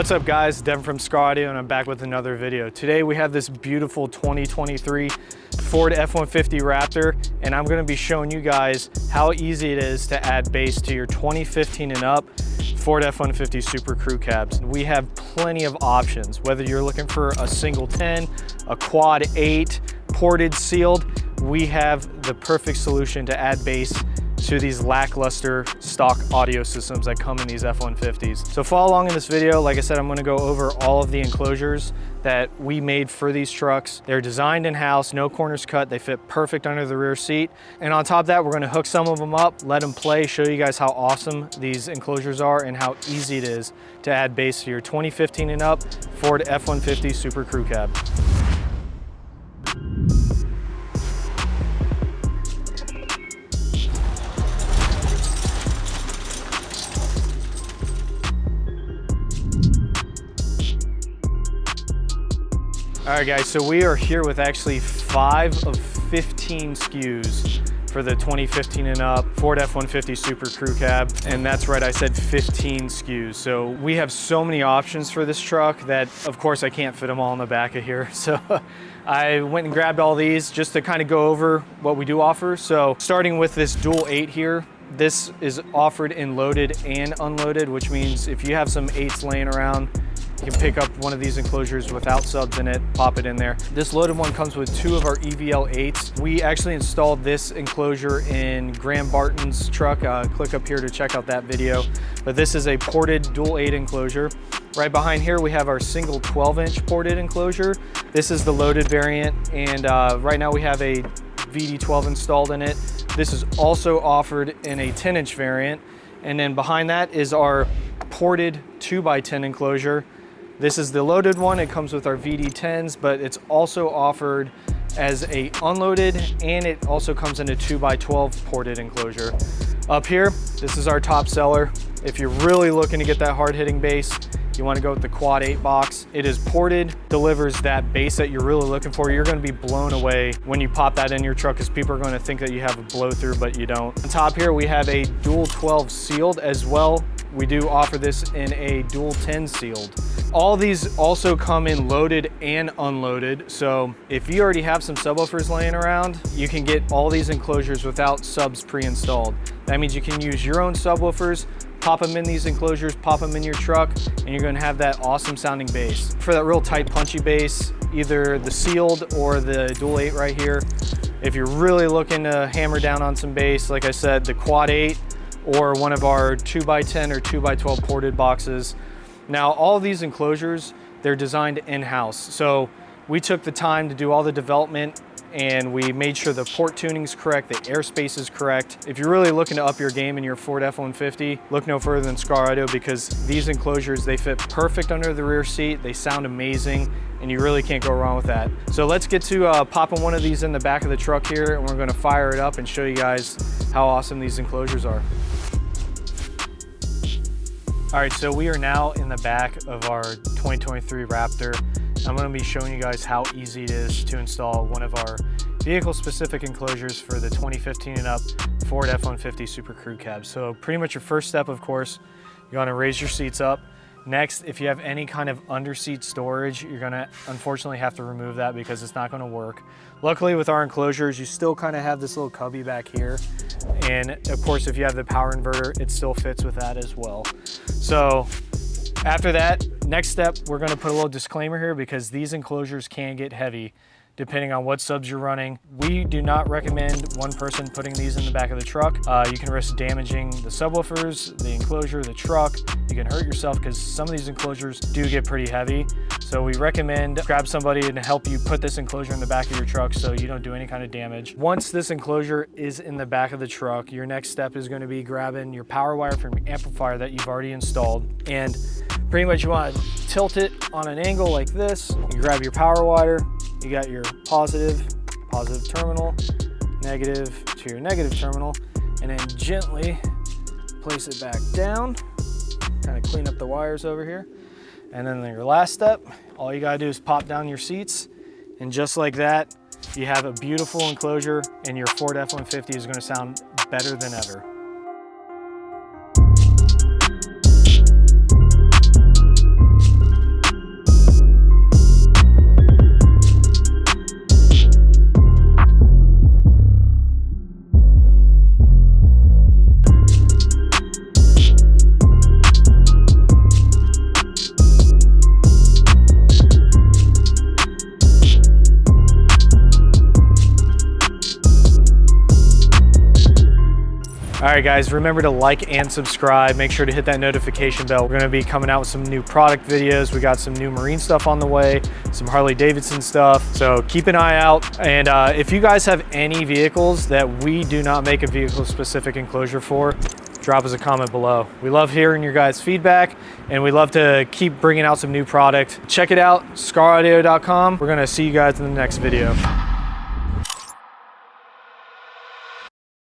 What's up guys, Devin from Skar Audio, and I'm back with another video. Today we have this beautiful 2023 Ford F-150 Raptor, and I'm gonna be showing you guys how easy it is to add bass to your 2015 and up Ford F-150 Super Crew cabs. We have plenty of options, whether you're looking for a single 10, a quad 8, ported, sealed, we have the perfect solution to add bass to these lackluster stock audio systems that come in these F-150s. So follow along in this video. Like I said, I'm gonna go over all of the enclosures that we made for these trucks. They're designed in-house, no corners cut. They fit perfect under the rear seat. And on top of that, we're gonna hook some of them up, let them play, show you guys how awesome these enclosures are and how easy it is to add bass to your 2015 and up Ford F-150 Super Crew cab. All right guys, so we are here with actually 5 of 15 SKUs for the 2015 and up Ford F-150 Super Crew cab. And that's right, I said 15 SKUs. So we have so many options for this truck that of course I can't fit them all in the back of here. So I went and grabbed all these just to kind of go over what we do offer. So starting with this dual 8 here, this is offered in loaded and unloaded, which means if you have some 8s laying around, you can pick up one of these enclosures without subs in it, pop it in there. This loaded one comes with 2 of our EVL 8s. We actually installed this enclosure in Graham Barton's truck. Click up here to check out that video. But this is a ported dual 8 enclosure. Right behind here, we have our single 12-inch ported enclosure. This is the loaded variant, and right now we have a VD12 installed in it. This is also offered in a 10-inch variant. And then behind that is our ported 2x10 enclosure. This is the loaded one. It comes with our VD10s, but it's also offered as a unloaded, and it also comes in a 2x12 ported enclosure. Up here, this is our top seller. If you're really looking to get that hard-hitting bass, you want to go with the quad 8 box. It is ported, delivers that bass that you're really looking for. You're going to be blown away when you pop that in your truck because people are going to think that you have a blow through, but you don't. On top here, we have a dual 12 sealed as well. We do offer this in a dual 10 sealed. All these also come in loaded and unloaded. So if you already have some subwoofers laying around, you can get all these enclosures without subs pre-installed. That means you can use your own subwoofers, pop them in these enclosures, pop them in your truck, and you're gonna have that awesome sounding bass. For that real tight punchy bass, either the sealed or the dual 8 right here. If you're really looking to hammer down on some bass, like I said, the quad 8 or one of our 2x10 or 2x12 ported boxes. Now, all of these enclosures, they're designed in-house. So we took the time to do all the development, and we made sure the port tuning's correct, the airspace is correct. If you're really looking to up your game in your Ford F-150, look no further than Skar Audio, because these enclosures, they fit perfect under the rear seat, they sound amazing, and you really can't go wrong with that. So let's get to popping one of these in the back of the truck here, and we're gonna fire it up and show you guys how awesome these enclosures are. All right, so we are now in the back of our 2023 Raptor. I'm gonna be showing you guys how easy it is to install one of our vehicle-specific enclosures for the 2015 and up Ford F-150 Super Crew cab. So pretty much your first step, of course, you wanna raise your seats up. Next, if you have any kind of under-seat storage, you're gonna unfortunately have to remove that because it's not gonna work. Luckily with our enclosures, you still kind of have this little cubby back here. And of course, if you have the power inverter, it still fits with that as well. So after that, next step, we're gonna put a little disclaimer here because these enclosures can get heavy depending on what subs you're running. We do not recommend one person putting these in the back of the truck. You can risk damaging the subwoofers, the enclosure, the truck. You can hurt yourself because some of these enclosures do get pretty heavy. So we recommend grab somebody to help you put this enclosure in the back of your truck so you don't do any kind of damage. Once this enclosure is in the back of the truck, your next step is going to be grabbing your power wire from your amplifier that you've already installed. And pretty much you want to tilt it on an angle like this. You grab your power wire. You got your positive terminal, negative to your negative terminal, and then gently place it back down, kind of clean up the wires over here. And then your last step, all you gotta do is pop down your seats, and just like that, you have a beautiful enclosure, and your Ford F-150 is gonna sound better than ever. All right, guys, remember to like and subscribe. Make sure to hit that notification bell. We're gonna be coming out with some new product videos. We got some new marine stuff on the way, some Harley Davidson stuff. So keep an eye out. And if you guys have any vehicles that we do not make a vehicle specific enclosure for, drop us a comment below. We love hearing your guys' feedback, and we love to keep bringing out some new product. Check it out, skaraudio.com. We're gonna see you guys in the next video.